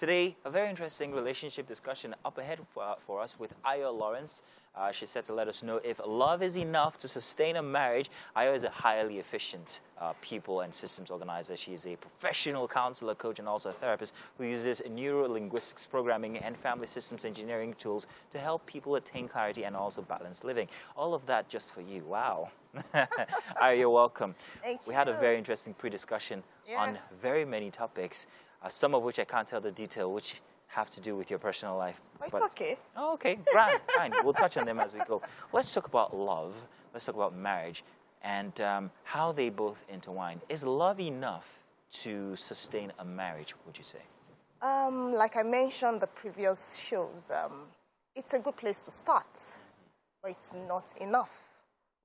Today, a very interesting relationship discussion up ahead for us with Ayo Lawrence. She's set to let us know if love is enough to sustain a marriage. Ayo is a highly efficient people and systems organizer. She is a professional counselor, coach, and also a therapist who uses neuro-linguistics programming and family systems engineering tools to help people attain clarity and also balanced living. All of that just for you. Wow. Ayo, welcome. Thank you. We had a very interesting pre-discussion on very many topics, some of which I can't tell the detail, which have to do with your personal life. It's okay. Oh, okay, grand, fine. We'll touch on them as we go. Let's talk about love. Let's talk about marriage and how they both intertwine. Is love enough to sustain a marriage, would you say? Like I mentioned the previous shows, it's a good place to start, but it's not enough.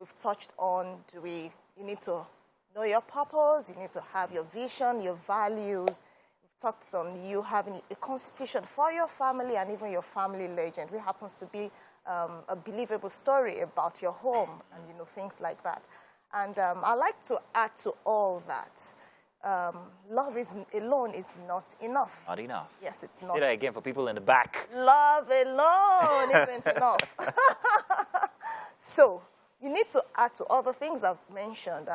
We've touched on, you need to know your purpose, you need to have your vision, your values. Talked on you having a constitution for your family and even your family legend, which happens to be a believable story about your home and things like that. And I like to add to all that, love alone is not enough. Not enough. Yes, it's not. Say that again for people in the back. Love alone isn't enough. So you need to add to all the things I've mentioned.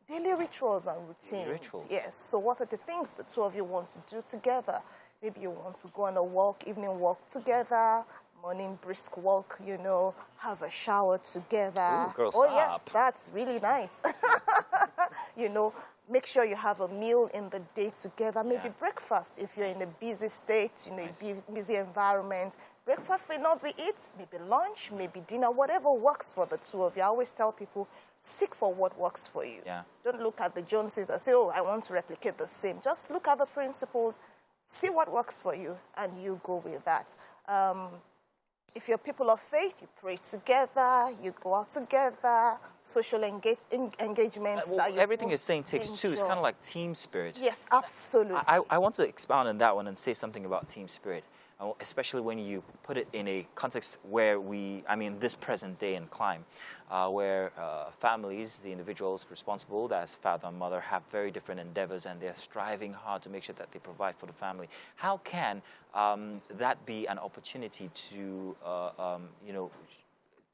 Daily rituals and routines. Rituals. Yes. So what are the things the two of you want to do together? Maybe you want to go on a walk, evening walk together, morning brisk walk, have a shower together. Ooh, girl, oh, stop. yes, that's really nice. Make sure you have a meal in the day together. Maybe breakfast if you're in a busy state, busy environment. Breakfast may not be it, maybe lunch, maybe dinner, whatever works for the two of you. I always tell people, seek for what works for you. Yeah. Don't look at the Joneses and say, oh, I want to replicate the same. Just look at the principles, see what works for you, and you go with that. If you're people of faith, you pray together, you go out together, social engagements. Well, everything you're saying takes two. It's kind of like team spirit. Yes, absolutely. I want to expound on that one and say something about team spirit, especially when you put it in a context where this present day and climb, where families, the individuals responsible as father and mother, have very different endeavors and they're striving hard to make sure that they provide for the family. How can that be an opportunity to,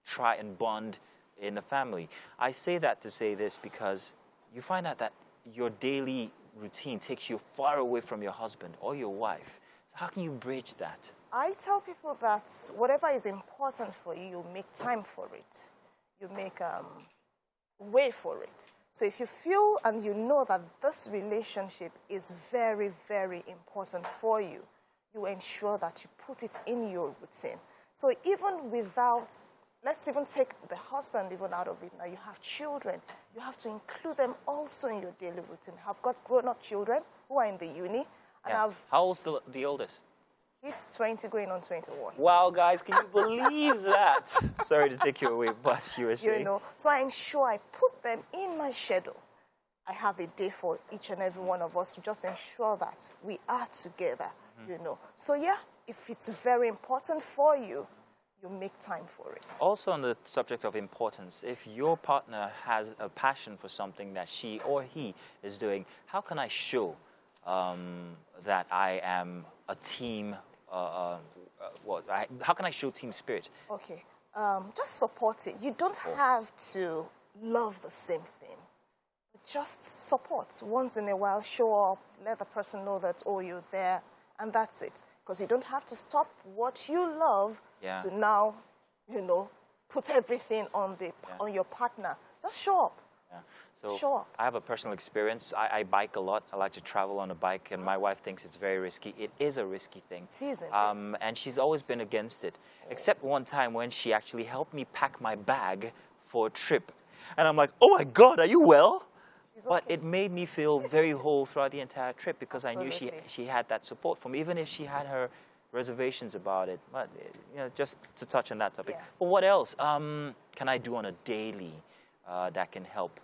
try and bond in the family? I say that to say this because you find out that your daily routine takes you far away from your husband or your wife. So how can you bridge that? I tell people that whatever is important for you, you make time for it. You make way for it. So if you feel and you know that this relationship is very, very important for you, you ensure that you put it in your routine. So even without, let's even take the husband even out of it. Now you have children. You have to include them also in your daily routine. I've got grown-up children who are in the uni. And How old's the oldest? He's 20 going on 21. Wow, guys, can you believe that? Sorry to take you away, but you were saying. So I ensure I put them in my schedule. I have a day for each and every one of us to just ensure that we are together, So yeah, if it's very important for you, you make time for it. Also on the subject of importance, if your partner has a passion for something that she or he is doing, how can I show that I am a team? How can I show team spirit? Okay, just support it. You don't have to love the same thing. Just support. Once in a while, show up, let the person know that, oh, you're there, and that's it. Because you don't have to stop what you love to now, put everything on your partner. Just show up. So sure. I have a personal experience. I bike a lot. I like to travel on a bike, and my wife thinks it's very risky. It is a risky thing. It isn't and she's always been against it, except one time when she actually helped me pack my bag for a trip. And I'm like, oh my God, are you well? But it made me feel very whole throughout the entire trip because Absolutely. I knew she had that support from me, even if she had her reservations about it. But, just to touch on that topic. Yes. But what else can I do on a daily that can help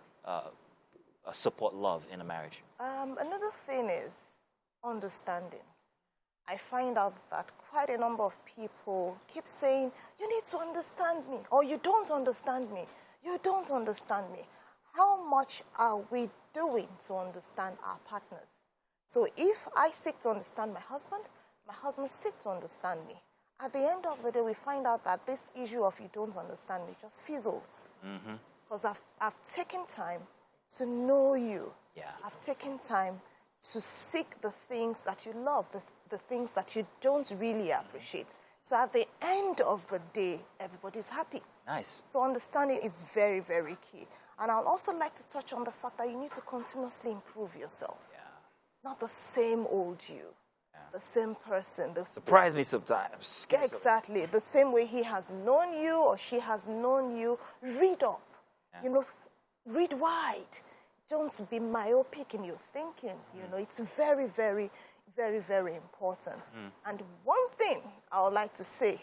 support love in a marriage? Another thing is understanding. I find out that quite a number of people keep saying, you need to understand me, or you don't understand me. You don't understand me. How much are we doing to understand our partners? So if I seek to understand my husband, My husband seek to understand me. At the end of the day, we find out that this issue of you don't understand me just fizzles. Because I've taken time to know you. Yeah. I've taken time to seek the things that you love, the things that you don't really appreciate. So at the end of the day, everybody's happy. Nice. So understanding is very, very key. And I'd also like to touch on the fact that you need to continuously improve yourself. Yeah. Not the same old you, the same person. Surprise me sometimes. Yeah, exactly. The same way he has known you or she has known you. Read up. Yeah. You know, read wide. Don't be myopic in your thinking. You know, it's very, very, very, very important. And one thing I would like to say,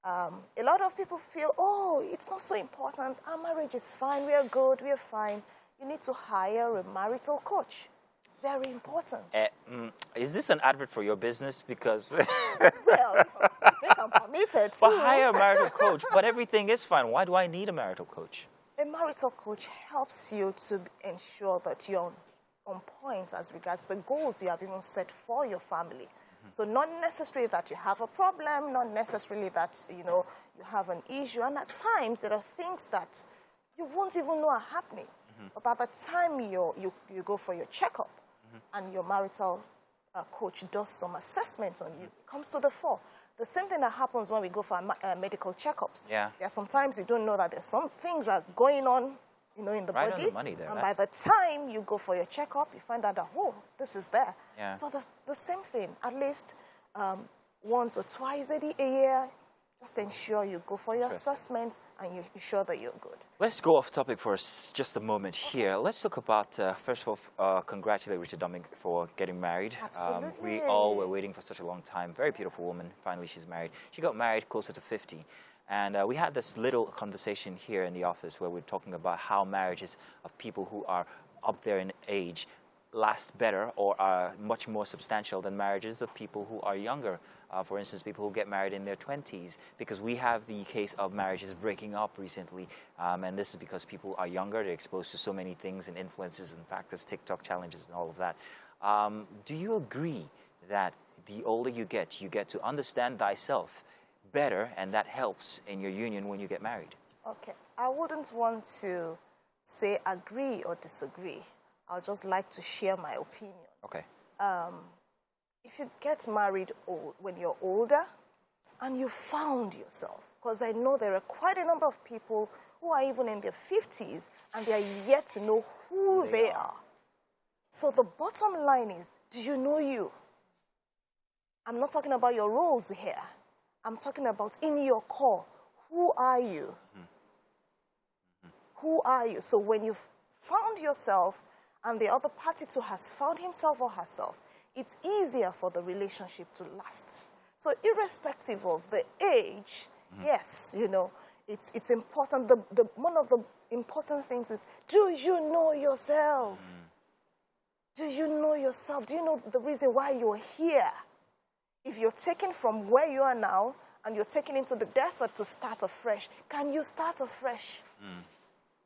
a lot of people feel, oh, it's not so important. Our marriage is fine. We are good. We are fine. You need to hire a marital coach. Very important. Is this an advert for your business? Because well, I think I'm permitted to. But hire a marital coach. But everything is fine. Why do I need a marital coach? A marital coach helps you to ensure that you're on point as regards the goals you have even set for your family. So not necessarily that you have a problem, not necessarily that, you know, you have an issue. And at times, there are things that you won't even know are happening. But by the time you go for your checkup and your marital coach does some assessment on you, it comes to the fore. The same thing that happens when we go for medical checkups. Yeah. There are sometimes you don't know that there's some things that are going on, you know, in the right body. On the money there. And by the time you go for your checkup, you find out that, oh, this is there. Yeah. So the same thing, at least once or twice a year, just ensure you go for your assessment and you're sure that you're good. Let's go off topic for just a moment here. Let's talk about, first of all, congratulate Richard Dominic for getting married. Absolutely. We all were waiting for such a long time. Very beautiful woman. Finally, she's married. She got married closer to 50. And we had this little conversation here in the office where we're talking about how marriages of people who are up there in age last better or are much more substantial than marriages of people who are younger. For instance, people who get married in their 20s, because we have the case of marriages breaking up recently. And this is because people are younger, they're exposed to so many things and influences and factors, TikTok challenges and all of that. Do you agree that the older you get to understand thyself better, and that helps in your union when you get married? Okay. I wouldn't want to say agree or disagree. I'd just like to share my opinion. Okay. If you get married when you're older and you found yourself, because I know there are quite a number of people who are even in their 50s and they are yet to know who they are. So the bottom line is, do you know you? I'm not talking about your roles here. I'm talking about in your core. Who are you? Who are you? So when you've found yourself and the other party too has found himself or herself, it's easier for the relationship to last. So irrespective of the age, yes, you know, it's important. One of the important things is, do you know yourself? Do you know yourself? Do you know the reason why you're here? If you're taken from where you are now and you're taken into the desert to start afresh, can you start afresh?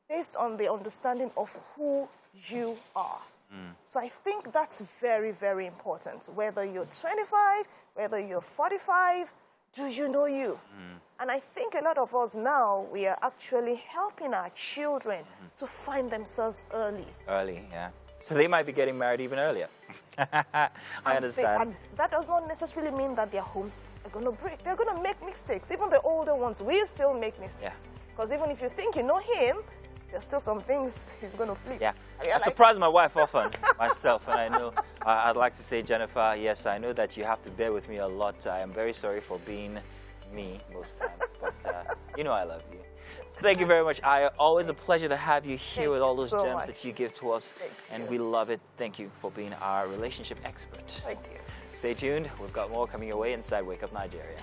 Based on the understanding of who you are. So I think that's very, very important. Whether you're 25, whether you're 45, do you know you? And I think a lot of us now, we are actually helping our children to find themselves early. Early, yeah. So they might be getting married even earlier. I understand. And that does not necessarily mean that their homes are going to break. They're going to make mistakes. Even the older ones will still make mistakes. Because even if you think you know him, there's still some things he's going to flip. Yeah. I surprise my wife often, myself, and I know, I'd like to say, Jennifer, yes, I know that you have to bear with me a lot. I am very sorry for being me most times, but you know I love you. Thank you very much, Ayo. Always a pleasure to have you here with all those gems that you give to us, and we love it. Thank you for being our relationship expert. Thank you. Stay tuned. We've got more coming your way inside Wake Up Nigeria.